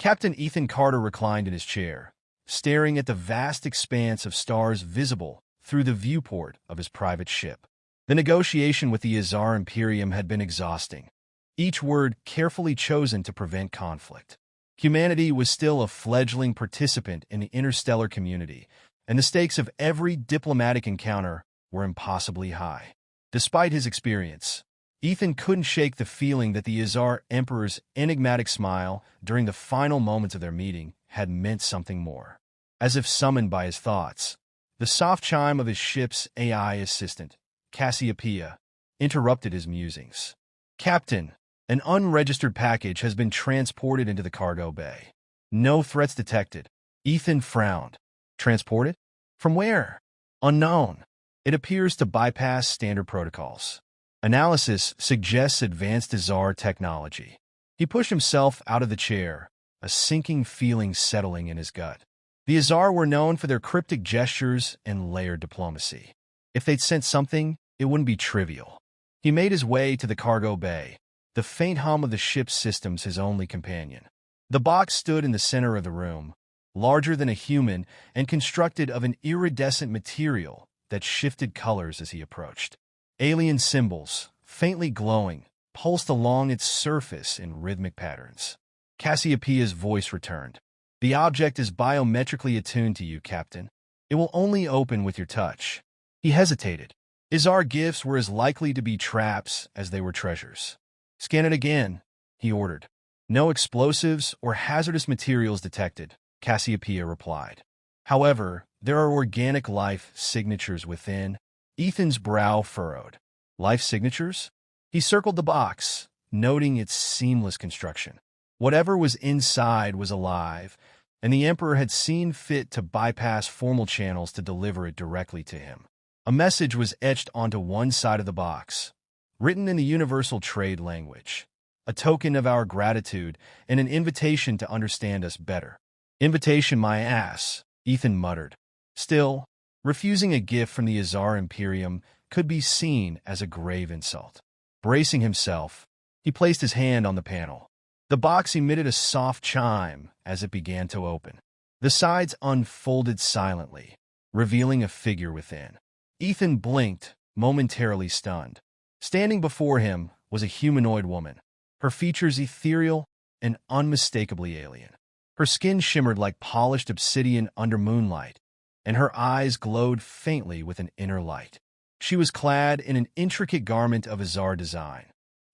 Captain Ethan Carter reclined in his chair, staring at the vast expanse of stars visible through the viewport of his private ship. The negotiation with the Azar Imperium had been exhausting, each word carefully chosen to prevent conflict. Humanity was still a fledgling participant in the interstellar community, and the stakes of every diplomatic encounter were impossibly high. Despite his experience, Ethan couldn't shake the feeling that the Azar Emperor's enigmatic smile during the final moments of their meeting had meant something more. As if summoned by his thoughts, the soft chime of his ship's AI assistant, Cassiopeia, interrupted his musings. "Captain, an unregistered package has been transported into the cargo bay. No threats detected." Ethan frowned. "Transported? From where?" "Unknown. It appears to bypass standard protocols. Analysis suggests advanced Azar technology." He pushed himself out of the chair, a sinking feeling settling in his gut. The Azar were known for their cryptic gestures and layered diplomacy. If they'd sent something, it wouldn't be trivial. He made his way to the cargo bay, the faint hum of the ship's systems his only companion. The box stood in the center of the room, larger than a human and constructed of an iridescent material that shifted colors as he approached. Alien symbols, faintly glowing, pulsed along its surface in rhythmic patterns. Cassiopeia's voice returned. "The object is biometrically attuned to you, Captain. It will only open with your touch." He hesitated. Azar gifts were as likely to be traps as they were treasures. "Scan it again," he ordered. "No explosives or hazardous materials detected," Cassiopeia replied. "However, there are organic life signatures within." Ethan's brow furrowed. "Life signatures?" He circled the box, noting its seamless construction. Whatever was inside was alive, and the Emperor had seen fit to bypass formal channels to deliver it directly to him. A message was etched onto one side of the box, written in the universal trade language, a token of our gratitude and an invitation to understand us better. "Invitation my ass," Ethan muttered. Still, refusing a gift from the Azar Imperium could be seen as a grave insult. Bracing himself, he placed his hand on the panel. The box emitted a soft chime as it began to open. The sides unfolded silently, revealing a figure within. Ethan blinked, momentarily stunned. Standing before him was a humanoid woman, her features ethereal and unmistakably alien. Her skin shimmered like polished obsidian under moonlight, and her eyes glowed faintly with an inner light. She was clad in an intricate garment of Azar design,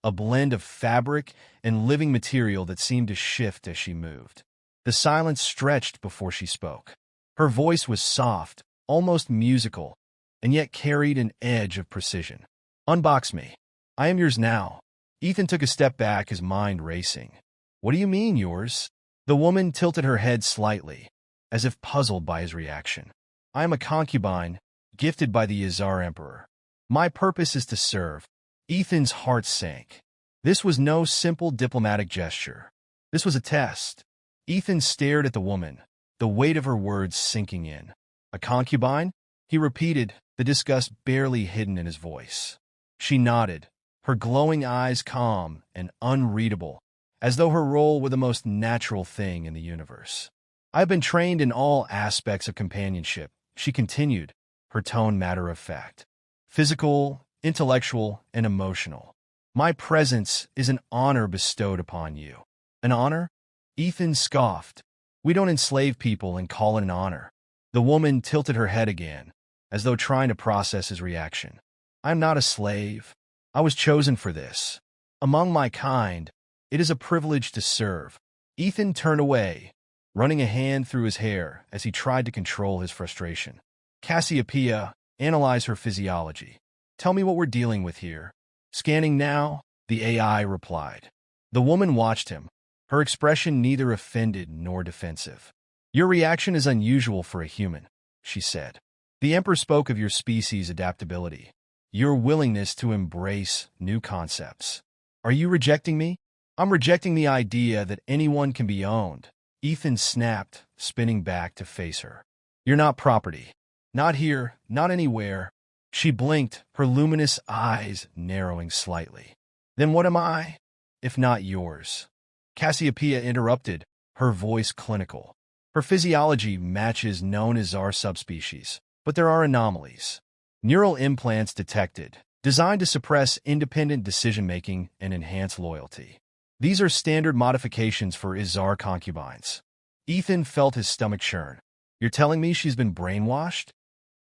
a blend of fabric and living material that seemed to shift as she moved. The silence stretched before she spoke. Her voice was soft, almost musical, and yet carried an edge of precision. "Unbox me. I am yours now." Ethan took a step back, his mind racing. "What do you mean, yours?" The woman tilted her head slightly, as if puzzled by his reaction. "I am a concubine, gifted by the Azar Emperor. My purpose is to serve." Ethan's heart sank. This was no simple diplomatic gesture. This was a test. Ethan stared at the woman, the weight of her words sinking in. "A concubine?" he repeated, the disgust barely hidden in his voice. She nodded, her glowing eyes calm and unreadable, as though her role were the most natural thing in the universe. "I have been trained in all aspects of companionship," she continued, her tone matter-of-fact. "Physical, intellectual, and emotional. My presence is an honor bestowed upon you." "An honor?" Ethan scoffed. "We don't enslave people and call it an honor." The woman tilted her head again, as though trying to process his reaction. "I am not a slave. I was chosen for this. Among my kind, it is a privilege to serve." Ethan turned away, running a hand through his hair as he tried to control his frustration. "Cassiopeia, analyze her physiology. Tell me what we're dealing with here." "Scanning now," the AI replied. The woman watched him, her expression neither offended nor defensive. "Your reaction is unusual for a human," she said. "The Emperor spoke of your species' adaptability, your willingness to embrace new concepts. Are you rejecting me?" "I'm rejecting the idea that anyone can be owned," Ethan snapped, spinning back to face her. "You're not property. Not here, not anywhere." She blinked, her luminous eyes narrowing slightly. "Then what am I, if not yours?" Cassiopeia interrupted, her voice clinical. Her physiology matches known Izar subspecies, but there are anomalies. Neural implants detected, designed to suppress independent decision-making and enhance loyalty. These are standard modifications for Izar concubines. Ethan felt his stomach churn. You're telling me she's been brainwashed?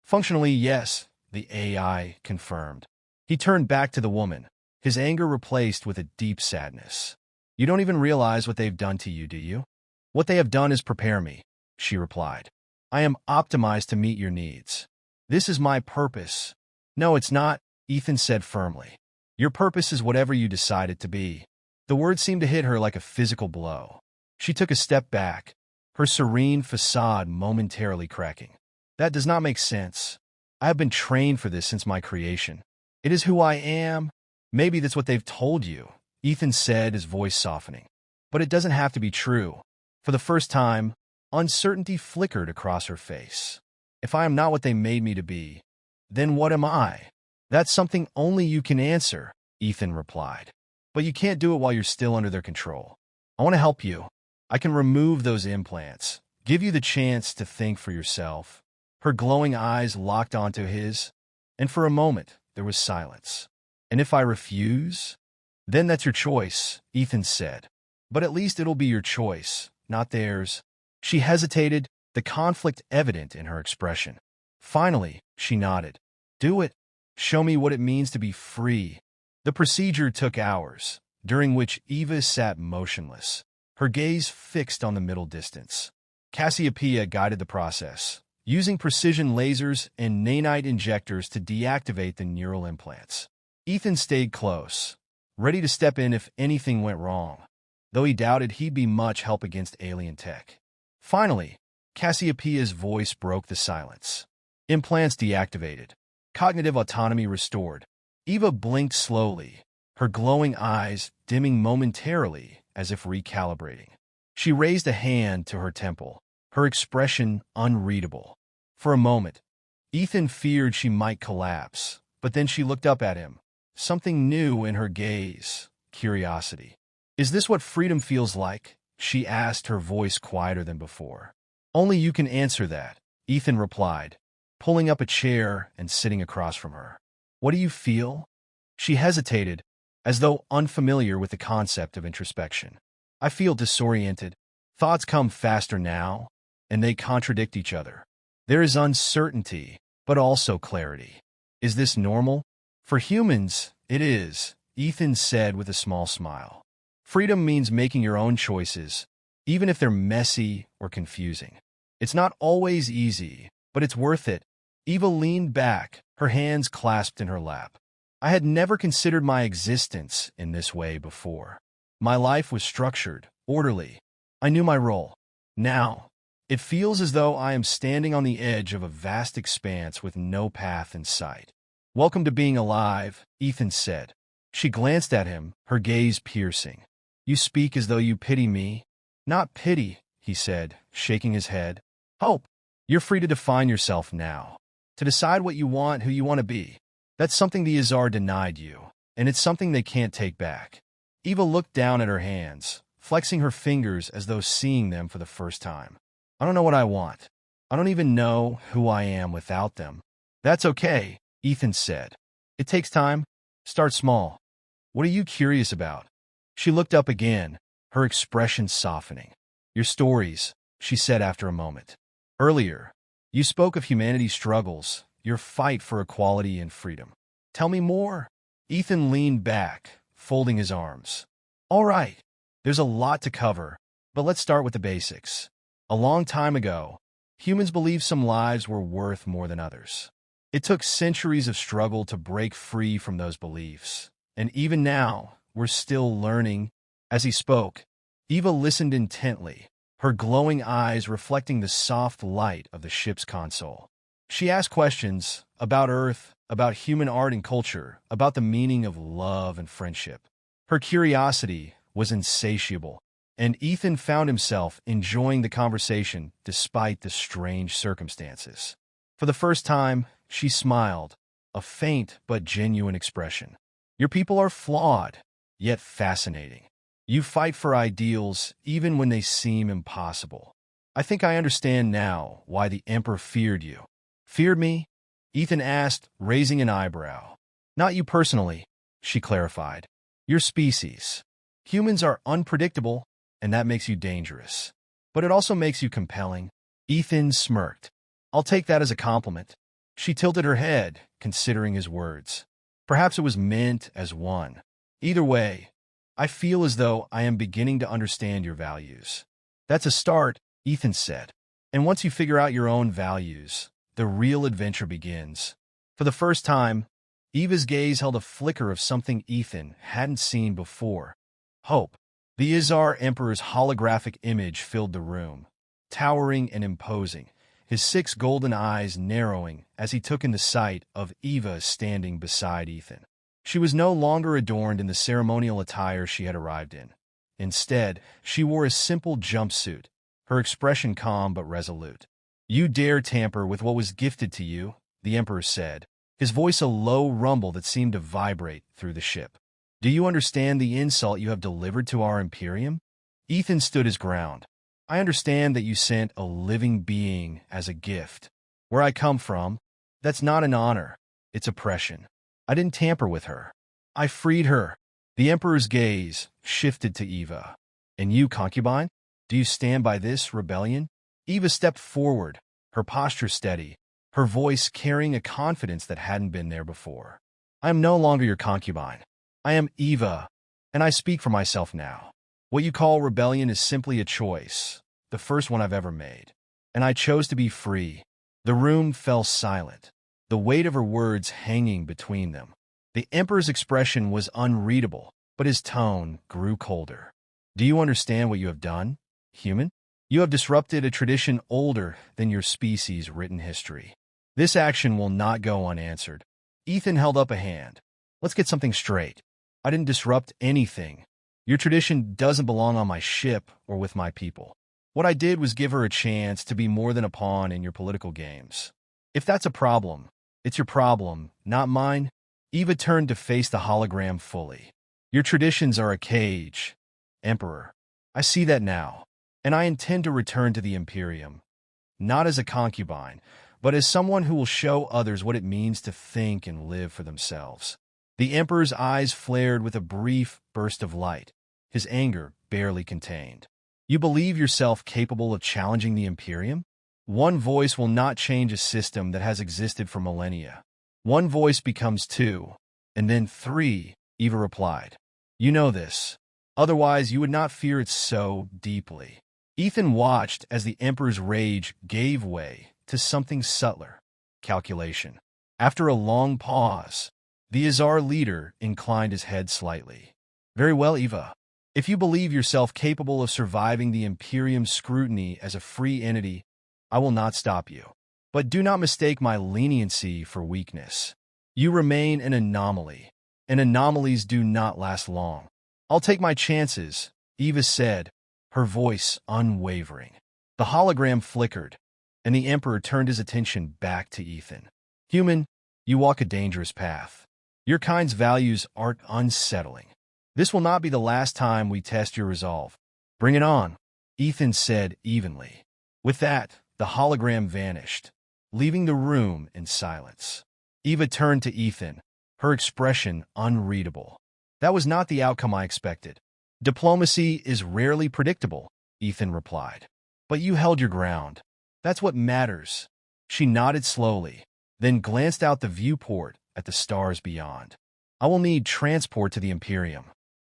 Functionally, yes, the AI confirmed. He turned back to the woman, his anger replaced with a deep sadness. You don't even realize what they've done to you, do you? What they have done is prepare me, she replied. I am optimized to meet your needs. This is my purpose. No, it's not, Ethan said firmly. Your purpose is whatever you decide it to be. The words seemed to hit her like a physical blow. She took a step back, her serene facade momentarily cracking. That does not make sense. I have been trained for this since my creation. It is who I am. Maybe that's what they've told you, Ethan said, his voice softening. But it doesn't have to be true. For the first time, uncertainty flickered across her face. If I am not what they made me to be, then what am I? That's something only you can answer, Ethan replied. But you can't do it while you're still under their control. I want to help you. I can remove those implants, give you the chance to think for yourself. Her glowing eyes locked onto his, and for a moment there was silence. And if I refuse? Then that's your choice, Ethan said. But at least it'll be your choice, not theirs. She hesitated, the conflict evident in her expression. Finally, she nodded. Do it. Show me what it means to be free. The procedure took hours, during which Eva sat motionless, her gaze fixed on the middle distance. Cassiopeia guided the process, using precision lasers and nanite injectors to deactivate the neural implants. Ethan stayed close, ready to step in if anything went wrong, though he doubted he'd be much help against alien tech. Finally, Cassiopeia's voice broke the silence. Implants deactivated. Cognitive autonomy restored. Eva blinked slowly, her glowing eyes dimming momentarily as if recalibrating. She raised a hand to her temple, her expression unreadable. For a moment, Ethan feared she might collapse, but then she looked up at him, something new in her gaze, curiosity. Is this what freedom feels like? She asked, her voice quieter than before. Only you can answer that, Ethan replied, pulling up a chair and sitting across from her. What do you feel? She hesitated, as though unfamiliar with the concept of introspection. I feel disoriented. Thoughts come faster now, and they contradict each other. There is uncertainty, but also clarity. Is this normal? For humans, it is, Ethan said with a small smile. Freedom means making your own choices, even if they're messy or confusing. It's not always easy, but it's worth it. Eva leaned back, her hands clasped in her lap. I had never considered my existence in this way before. My life was structured, orderly. I knew my role. Now, it feels as though I am standing on the edge of a vast expanse with no path in sight. Welcome to being alive, Ethan said. She glanced at him, her gaze piercing. You speak as though you pity me. Not pity, he said, shaking his head. Hope. You're free to define yourself now. To decide what you want, who you want to be. That's something the Izar denied you, and it's something they can't take back. Eva looked down at her hands, flexing her fingers as though seeing them for the first time. I don't know what I want. I don't even know who I am without them. That's okay, Ethan said. It takes time. Start small. What are you curious about? She looked up again, her expression softening. Your stories, she said after a moment. Earlier, you spoke of humanity's struggles, your fight for equality and freedom. Tell me more. Ethan leaned back, folding his arms. All right, there's a lot to cover, but let's start with the basics. A long time ago, humans believed some lives were worth more than others. It took centuries of struggle to break free from those beliefs, and even now, we're still learning. As he spoke, Eva listened intently, her glowing eyes reflecting the soft light of the ship's console. She asked questions about Earth, about human art and culture, about the meaning of love and friendship. Her curiosity was insatiable, and Ethan found himself enjoying the conversation despite the strange circumstances. For the first time, she smiled, a faint but genuine expression. Your people are flawed, yet fascinating. You fight for ideals even when they seem impossible. I think I understand now why the Emperor feared you. Feared me? Ethan asked, raising an eyebrow. Not you personally, she clarified. Your species. Humans are unpredictable, and that makes you dangerous. But it also makes you compelling. Ethan smirked. I'll take that as a compliment. She tilted her head, considering his words. Perhaps it was meant as one. Either way, I feel as though I am beginning to understand your values. That's a start, Ethan said. And once you figure out your own values, the real adventure begins. For the first time, Eva's gaze held a flicker of something Ethan hadn't seen before. Hope. The Izar Emperor's holographic image filled the room, towering and imposing, his 6 golden eyes narrowing as he took in the sight of Eva standing beside Ethan. She was no longer adorned in the ceremonial attire she had arrived in. Instead, she wore a simple jumpsuit, her expression calm but resolute. You dare tamper with what was gifted to you, the Emperor said, his voice a low rumble that seemed to vibrate through the ship. Do you understand the insult you have delivered to our Imperium? Ethan stood his ground. I understand that you sent a living being as a gift. Where I come from, that's not an honor, it's oppression. I didn't tamper with her. I freed her. The Emperor's gaze shifted to Eva. And you, concubine? Do you stand by this rebellion? Eva stepped forward, her posture steady, her voice carrying a confidence that hadn't been there before. I am no longer your concubine. I am Eva, and I speak for myself now. What you call rebellion is simply a choice, the first one I've ever made. And I chose to be free. The room fell silent, the weight of her words hanging between them. The Emperor's expression was unreadable, but his tone grew colder. Do you understand what you have done, human? You have disrupted a tradition older than your species' written history. This action will not go unanswered. Ethan held up a hand. Let's get something straight. I didn't disrupt anything. Your tradition doesn't belong on my ship or with my people. What I did was give her a chance to be more than a pawn in your political games. If that's a problem, it's your problem, not mine. Eva turned to face the hologram fully. Your traditions are a cage, Emperor. I see that now, and I intend to return to the Imperium, not as a concubine, but as someone who will show others what it means to think and live for themselves. The Emperor's eyes flared with a brief burst of light, his anger barely contained. You believe yourself capable of challenging the Imperium? One voice will not change a system that has existed for millennia. One voice becomes 2, and then 3, Eva replied. You know this. Otherwise, you would not fear it so deeply. Ethan watched as the Emperor's rage gave way to something subtler. Calculation. After a long pause, the Izar leader inclined his head slightly. Very well, Eva. If you believe yourself capable of surviving the Imperium's scrutiny as a free entity, I will not stop you. But do not mistake my leniency for weakness. You remain an anomaly, and anomalies do not last long. I'll take my chances, Eva said, her voice unwavering. The hologram flickered, and the Emperor turned his attention back to Ethan. Human, you walk a dangerous path. Your kind's values aren't unsettling. This will not be the last time we test your resolve. Bring it on, Ethan said evenly. With that, the hologram vanished, leaving the room in silence. Eva turned to Ethan, her expression unreadable. That was not the outcome I expected. Diplomacy is rarely predictable, Ethan replied. But you held your ground. That's what matters. She nodded slowly, then glanced out the viewport at the stars beyond. I will need transport to the Imperium.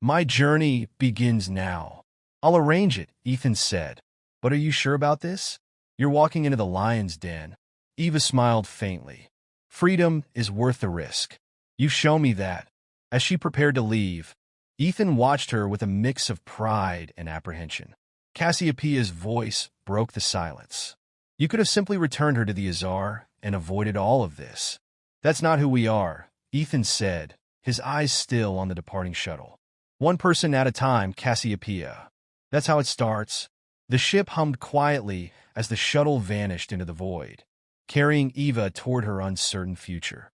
My journey begins now. I'll arrange it, Ethan said. But are you sure about this? You're walking into the lion's den. Eva smiled faintly. Freedom is worth the risk. You show me that. As she prepared to leave, Ethan watched her with a mix of pride and apprehension. Cassiopeia's voice broke the silence. You could have simply returned her to the Izar and avoided all of this. That's not who we are, Ethan said, his eyes still on the departing shuttle. One person at a time, Cassiopeia. That's how it starts. The ship hummed quietly as the shuttle vanished into the void, carrying Eva toward her uncertain future.